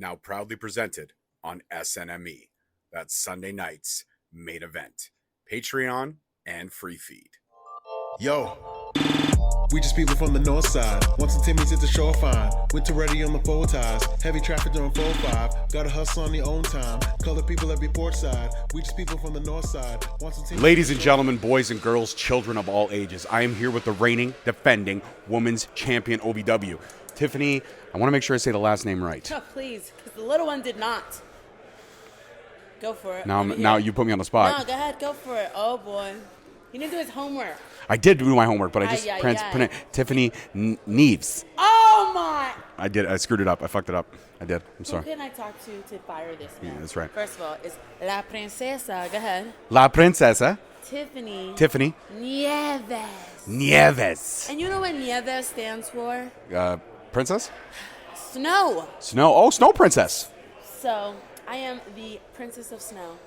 now proudly presented on SNME. That's Sunday night's main event, Patreon and free feed. Yo, we just people from the north side. Want some Timmy's at the shore fine. Winter ready on the four ties. Heavy traffic during 4-5. Gotta hustle on your own time. Color people every port side. We just people from the north side. Want some Timmy's. Ladies and gentlemen, boys and girls, children of all ages, I am here with the reigning, defending women's champion OVW. Tiffany, I want to make sure I say the last name right. Oh, please, because the little one did not. Go for it. Now you put me on the spot. No, go ahead, go for it. Oh, boy. He didn't do his homework. I did do my homework, but I just Tiffany Nieves. Oh, my. I did. I screwed it up. I fucked it up. I did. I'm sorry. Who can I talk to fire this man? Yeah, that's right. First of all, it's La Princesa. Go ahead. La Princesa. Tiffany. Nieves. Nieves. And you know what Nieves stands for? Princess? Snow. Snow. Oh, Snow Princess. So, I am the Princess of Snow.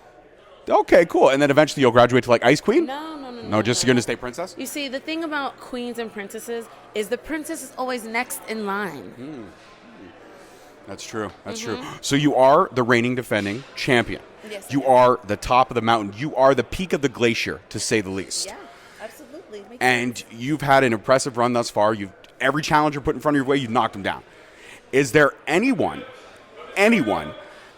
Okay, cool. And then eventually you'll graduate to like Ice Queen? No. No, just you're going to stay princess? You see, the thing about queens and princesses is the princess is always next in line. That's true. That's true. So you are the reigning defending champion. Yes. You are the top of the mountain. You are the peak of the glacier, to say the least. Yeah, absolutely. Makes And sense. you've had an impressive run thus far. Every challenger put in front of your way, you've knocked them down. Is there anyone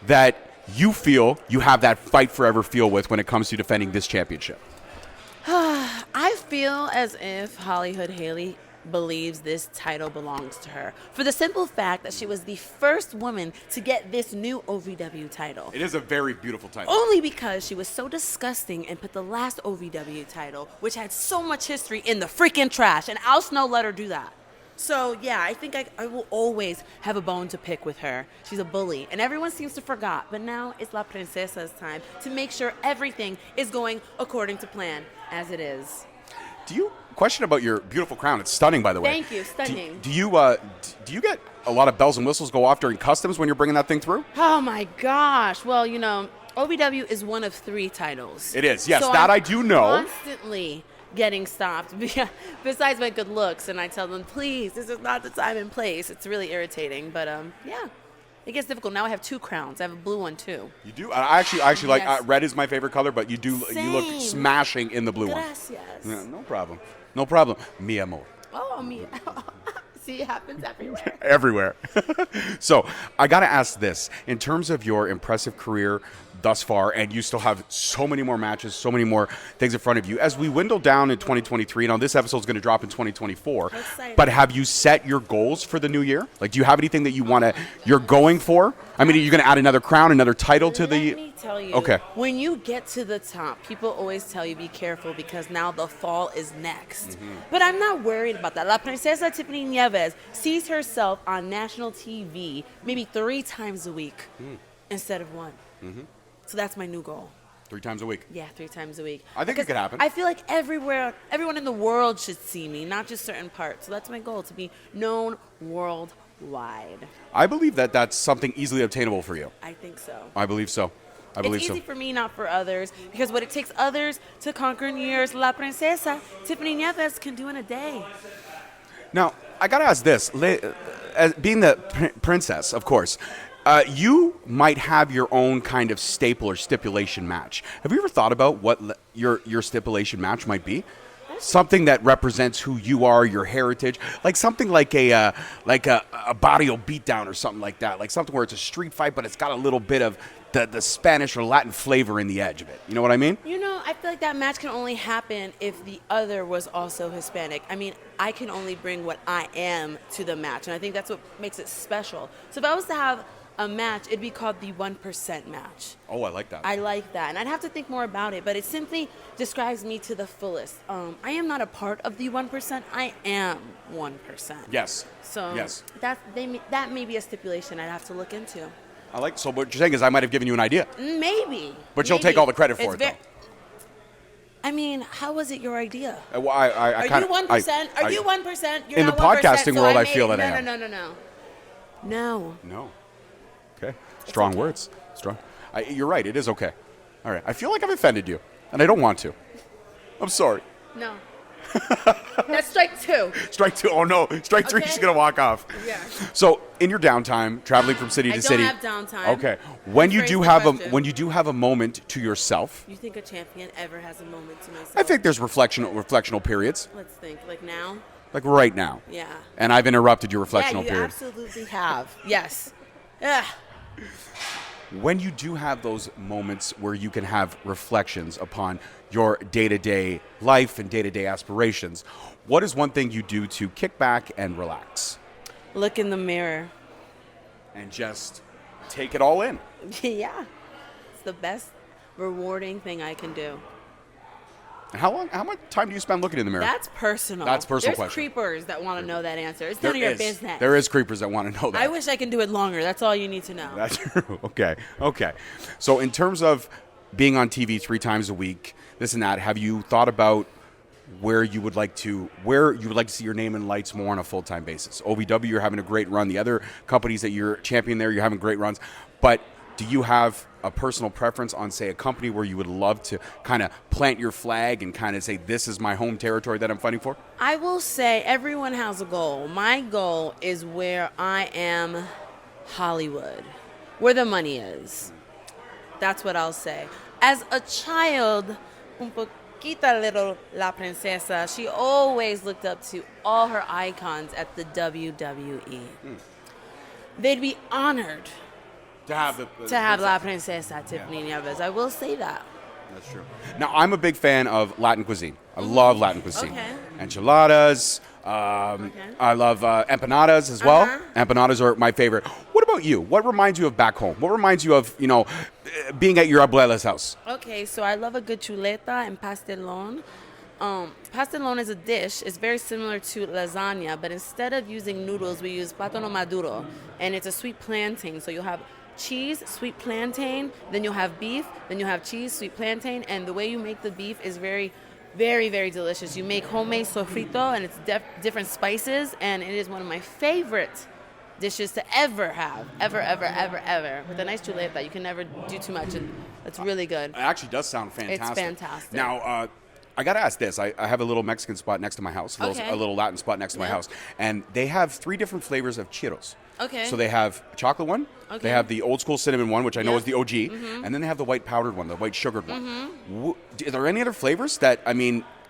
that you feel you have that fight forever feel with when it comes to defending this championship? I feel as if Hollywood Haley believes this title belongs to her for the simple fact that she was the first woman to get this new OVW title. It is a very beautiful title. Only because she was so disgusting and put the last OVW title, which had so much history, in the freaking trash. And Al Snow let her do that. So, yeah, I think I will always have a bone to pick with her. She's a bully, and everyone seems to forget. But now it's La Princesa's time to make sure everything is going according to plan, as it is. Do you question about your beautiful crown? It's stunning, by the way. Thank you, stunning. Do you get a lot of bells and whistles go off during customs when you're bringing that thing through? Oh, my gosh. Well, you know, OVW is one of 3 titles. It is, yes, So that I'm I do know. Constantly getting stopped besides my good looks, and I tell them, please, this is not the time and place. It's really irritating, but yeah, it gets difficult. Now I have 2 crowns. I have a blue one too. You do? I actually like Yes. red is my favorite color, but you look Same. smashing in the blue Gracias. one. Yeah, no problem. Mi amor. Oh, me. See, it happens everywhere. Everywhere. So I got to ask this. In terms of your impressive career thus far, and you still have so many more matches, so many more things in front of you, as we dwindle down in 2023, and this episode is going to drop in 2024, but have you set your goals for the new year? Like, do you have anything that you're going for? I mean, are you going to add another crown, another title to the... Let me tell you, Okay. when you get to the top, people always tell you be careful because now the fall is next. But I'm not worried about that. La Princesa Tiffany Nieves sees herself on national TV maybe 3 times a week instead of 1. So that's my new goal. 3 times a week. Yeah, 3 times a week. I think it could happen. I feel like everyone in the world should see me, not just certain parts. So that's my goal, to be known worldwide. I believe that that's something easily obtainable for you. I think so. I believe so. It's easy for me, not for others, because what it takes others to conquer in years, La Princesa, Tiffany Nieves, can do in a day. Now, I got to ask this. As being the princess, of course, you might have your own kind of staple or stipulation match. Have you ever thought about what your stipulation match might be? Something that represents who you are, your heritage, like something like a barrio beatdown or something like that, like something where it's a street fight, but it's got a little bit of the Spanish or Latin flavor in the edge of it. You know what I mean? You know, I feel like that match can only happen if the other was also Hispanic. I mean, I can only bring what I am to the match, and I think that's what makes it special. So if I was to have a match, it'd be called the 1% match. Oh, I like that. I like that, and I'd have to think more about it, but it simply describes me to the fullest. I am not a part of the 1%. I am 1%. Yes. So yes. that may be a stipulation I'd have to look into. I like. So what you're saying is I might have given you an idea. Maybe. But you'll take all the credit for it, though. I mean, how was it your idea? Well, Are you 1%? Are you 1%? You're in not the 1%, podcasting so world, I made feel it. that I am. No. No. Okay. Strong words. Strong. You're right. It is okay. All right. I feel like I've offended you, and I don't want to. I'm sorry. No. That's strike 2. Strike 2. Oh no. Strike 3. Okay. She's gonna walk off. Yeah. So in your downtime, traveling from city to city. I don't have downtime. Okay. When you Rephrase do the have question. when you do have a moment to yourself, You think a champion ever has a moment to myself? I think there's reflectional periods, Let's think. Like now? like right now. Yeah. And I've interrupted your Yeah, reflectional you period. absolutely have. Yes. Ugh. When you do have those moments where you can have reflections upon your day-to-day life and day-to-day aspirations, what is one thing you do to kick back and relax Look in the mirror. and just take it all in? Yeah. It's the best rewarding thing I can do. And how much time do you spend looking in the mirror? That's personal. That's a personal There's question. creepers that want to know that answer. It's There none of your is. business. There is creepers that want to know that. I wish I can do it longer. That's all you need to know. That's true. Okay. So in terms of being on TV 3 times a week, this and that, have you thought about where you would like to see your name in lights more on a full-time basis? OVW, you're having a great run. The other companies that you're championing there, you're having great runs. But do you have a personal preference on, say, a company where you would love to kind of plant your flag and kind of say, this is my home territory that I'm fighting for? I will say everyone has a goal. My goal is where I am Hollywood, where the money is. That's what I'll say. As a child, un poquita little La Princesa, she always looked up to all her icons at the WWE. They'd be honored To have to have La Princesa Tiffany Nieves. I will say that. That's true. Now, I'm a big fan of Latin cuisine. I love Latin cuisine. Okay. Enchiladas. I love empanadas as well. Uh-huh. Empanadas are my favorite. What about you? What reminds you of back home? What reminds you of, being at your abuela's house? Okay, so I love a good chuleta and pastelón. Pastelón is a dish. It's very similar to lasagna, but instead of using noodles, we use plátano maduro, and it's a sweet plantain. So you'll have cheese, sweet plantain, then you'll have beef, then you'll have cheese, sweet plantain, and the way you make the beef is very, very, very delicious. You make homemade sofrito, and it's different spices, and it is one of my favorite dishes to ever have, ever. With a nice chuleta, you can never do too much, and it's really good. It actually does sound fantastic. It's fantastic. Now, I got to ask this. I have a little Mexican spot next to my house, Okay. a little Latin spot next to my Yeah. house, and they have 3 different flavors of churros. Okay. So they have a chocolate one, Okay. they have the old school cinnamon one, which I know Yeah. is the OG, and then they have the white powdered one, the white sugared one. Are there any other flavors that,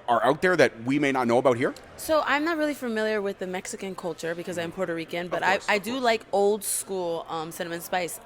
are out there that we may not know about here? So I'm not really familiar with the Mexican culture because I'm Puerto Rican, but course, I of do course. like old school cinnamon spice.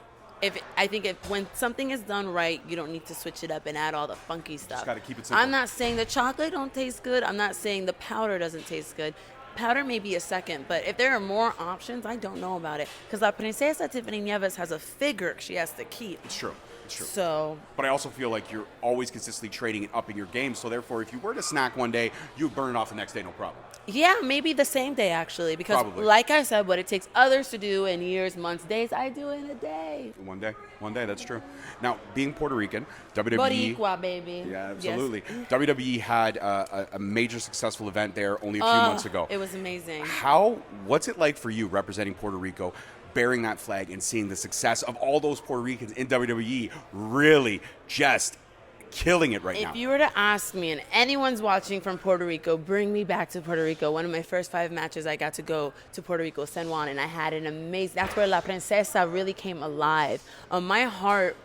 I think when something is done right, you don't need to switch it up and add all the funky stuff. gotta keep it simple. I'm not saying the chocolate don't taste good. I'm not saying the powder doesn't taste good. Powder may be a second, but if there are more options, I don't know about it. Because La Princesa Tiffany Nieves has a figure she has to keep. It's true. It's true. So But I also feel like you're always consistently trading and upping your game. So therefore, if you were to snack one day, you would burn it off the next day, no problem. yeah, maybe the same day actually. Because Probably. like I said, what it takes others to do in years, months, days, I do in a day. One day, that's true. Now, being Puerto Rican, WWE. Boricua, baby. Yeah, Yes. absolutely. WWE had a major successful event there only a few months ago. It was amazing. What's it like for you representing Puerto Rico, bearing that flag and seeing the success of all those Puerto Ricans in WWE really just killing it right now? If you were to ask me, and anyone's watching from Puerto Rico, bring me back to Puerto Rico. One of my first 5 matches, I got to go to Puerto Rico, San Juan, and I had an amazing. That's where La Princesa really came alive. My heart.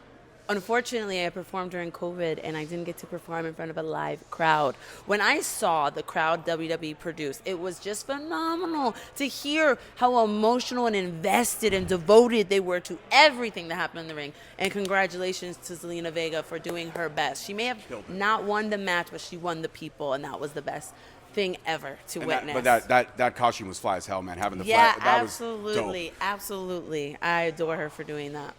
Unfortunately, I performed during COVID, and I didn't get to perform in front of a live crowd. When I saw the crowd WWE produced, it was just phenomenal to hear how emotional and invested and devoted they were to everything that happened in the ring. And congratulations to Zelina Vega for doing her best. She may have not won the match, but she won the people, and that was the best thing ever to witness. But that costume was fly as hell, man. Having the yeah, flag, that absolutely, was dope. absolutely. I adore her for doing that.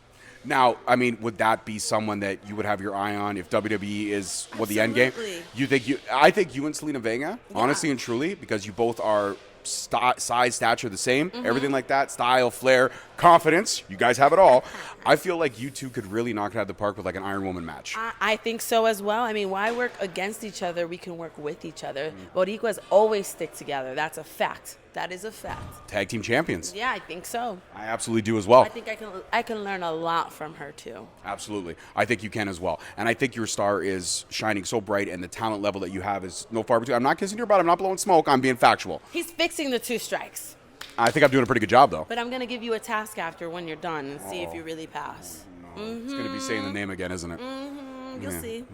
Now, would that be someone that you would have your eye on if WWE is the end game? Absolutely. I think you and Selena Vega, honestly and truly, because you both are size, stature the same, everything like that, style, flair, confidence. You guys have it all. I feel like you two could really knock it out of the park with like an Iron Woman match. I think so as well. I mean, why work against each other? We can work with each other. Boricuas always stick together. That's a fact. That is a fact. Tag team champions. Yeah, I think so. I absolutely do as well. I think I can learn a lot from her too. Absolutely. I think you can as well. And I think your star is shining so bright, and the talent level that you have is no far between. I'm not kissing your butt. I'm not blowing smoke. I'm being factual. He's fixing the 2 strikes. I think I'm doing a pretty good job, though. But I'm going to give you a task after when you're done and see if you really pass. It's going to be saying the name again, isn't it? You'll see.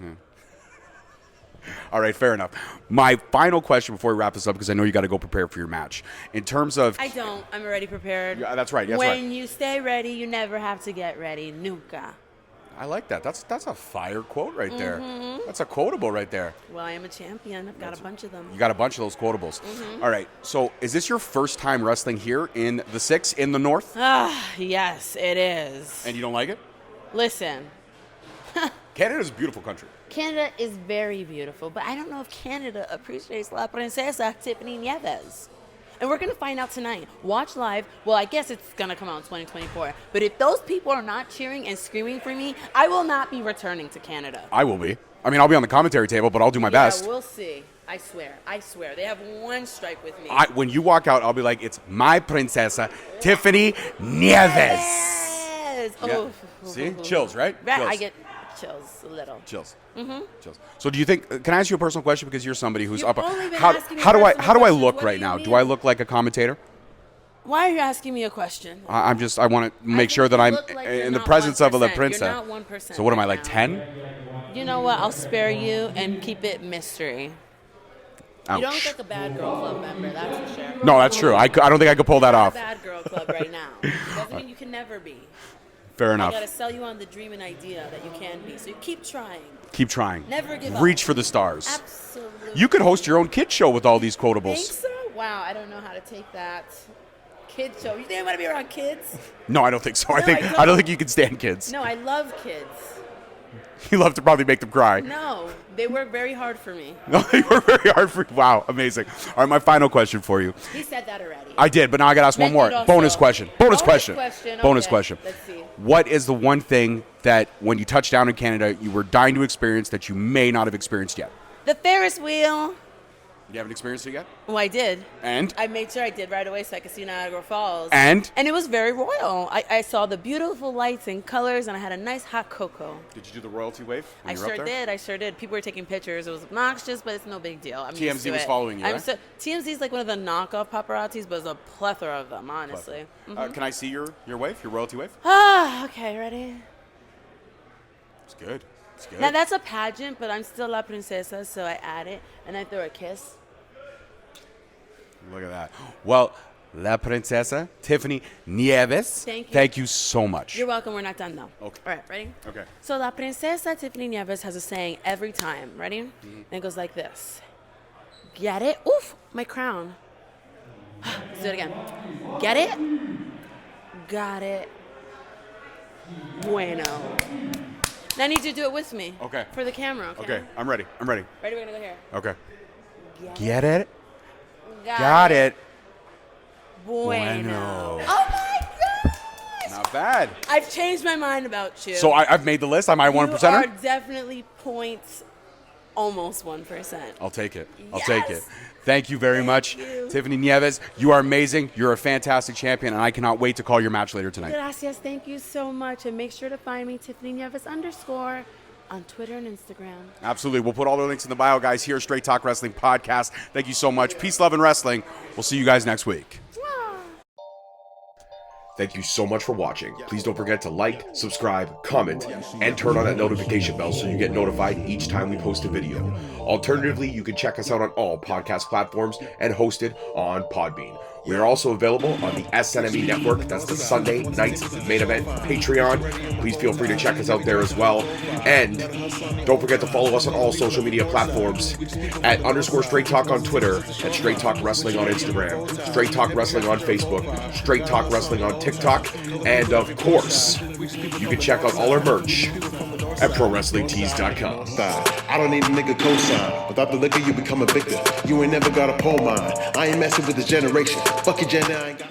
All right, fair enough. My final question before we wrap this up, because I know you got to go prepare for your match. In terms of... I don't. I'm already prepared. Yeah, that's right. When you stay ready, you never have to get ready. Nunca. I like that. That's a fire quote right there. That's a quotable right there. Well, I am a champion. I've got a bunch of them. You got a bunch of those quotables. All right. So is this your first time wrestling here in the 6 in the North? Yes, it is. And you don't like it? Listen. Canada's a beautiful country. Canada is very beautiful, but I don't know if Canada appreciates La Princesa Tiffany Nieves. And we're going to find out tonight. Watch live. Well, I guess it's going to come out in 2024. But if those people are not cheering and screaming for me, I will not be returning to Canada. I will be. I mean, I'll be on the commentary table, but I'll do my best. Yeah, we'll see. I swear. I swear. They have one strike with me. When you walk out, I'll be like, it's my princesa, Tiffany Nieves. Yes. Yeah. Oh. See? Chills, right? Right. Chills. I get chills a little. Chills. Chills. So do you think, can I ask you a personal question, because you're somebody who's You've up. only been How asking me do I personal questions. look What right do now? you Do I mean? look like a commentator? Why are you asking me a question? I want to make think sure that you I'm look like you're in the not presence of a La 1%. Princesa. You're not 1% So what am I, right like now. 10? You know what? I'll spare you and keep it mystery. Ouch. You don't look like a bad girl club member, that's for sure. No, that's true. I don't think I could pull that You're off. a bad girl club right now. Doesn't mean you can never be. Fair I enough. gotta sell you on the dream and idea that you can be. So you keep trying. Keep trying. Never give up. Reach for the stars. Absolutely. You could host your own kid show with all these Think quotables. so? Wow, I don't know how to take that. Kid show. You think I want to be around kids? No, I don't think so. No, I don't think you can stand kids. No, I love kids. You love to probably make them cry. No, they work very hard for me. No, they were very hard for you. Wow, amazing. All right, my final question for you. He said that already. I did, but now I got to ask one more. Mendoza. Bonus question. Bonus question. Bonus Okay, question. let's see. What is the one thing that when you touched down in Canada, you were dying to experience that you may not have experienced yet? The Ferris wheel. You haven't experienced it yet? Oh, I did. And? I made sure I did right away so I could see Niagara Falls. And? And it was very royal. I saw the beautiful lights and colors, and I had a nice hot cocoa. Did you do the royalty wave? I sure did. People were taking pictures. It was obnoxious, but it's no big deal. I'm used TMZ to was it. following you, right? TMZ is like one of the knockoff paparazzis, but there's a plethora of them, honestly. Can I see your wave, your royalty wave? Okay, ready? It's good. It's good. Now that's a pageant, but I'm still La Princesa, so I add it, and I throw a kiss. Look at that. Well, La Princesa, Tiffany Nieves. Thank you. Thank you so much. You're welcome. We're not done, though. Okay. All right, ready? Okay. So La Princesa Tiffany Nieves has a saying every time. Ready? And it goes like this. Get it? Oof, my crown. Let's do it again. Get it? Got it. Bueno. Now I need you to do it with me. Okay. For the camera, okay? Okay, I'm ready. I'm ready. Ready? We're going to go here. Okay. Get Get it? Got it. Bueno. Oh my gosh! Not bad. I've changed my mind about you. So I've made the list. Am I You 1%er? are definitely almost 1%. I'll take it. I'll take it. Yes. Thank you very much, you. Tiffany Nieves. You are amazing. You're a fantastic champion, and I cannot wait to call your match later tonight. Gracias. Thank you so much. And make sure to find me, Tiffany Nieves _ on Twitter and Instagram. Absolutely. We'll put all the links in the bio, guys, here, Straight Talk Wrestling Podcast. Thank you so much. Peace, love, and wrestling. We'll see you guys next week. Thank you so much for watching. Please don't forget to like, subscribe, comment, and turn on that notification bell so you get notified each time we post a video. Alternatively, you can check us out on all podcast platforms and hosted on Podbean. We are also available on the SNME Network. That's the Sunday Night Main Event Patreon. Please feel free to check us out there as well. And don't forget to follow us on all social media platforms at _Straight Talk on Twitter, at Straight Talk Wrestling on Instagram, Straight Talk Wrestling on Facebook, Straight Talk Wrestling on TikTok, and of course, you can check out all our merch at ProWrestlingTees.com. I don't need a nigga cosign. Without the liquor, you become a victim. You ain't never got a pole mine. I ain't messing with this generation. Fuck your gen, I ain't got.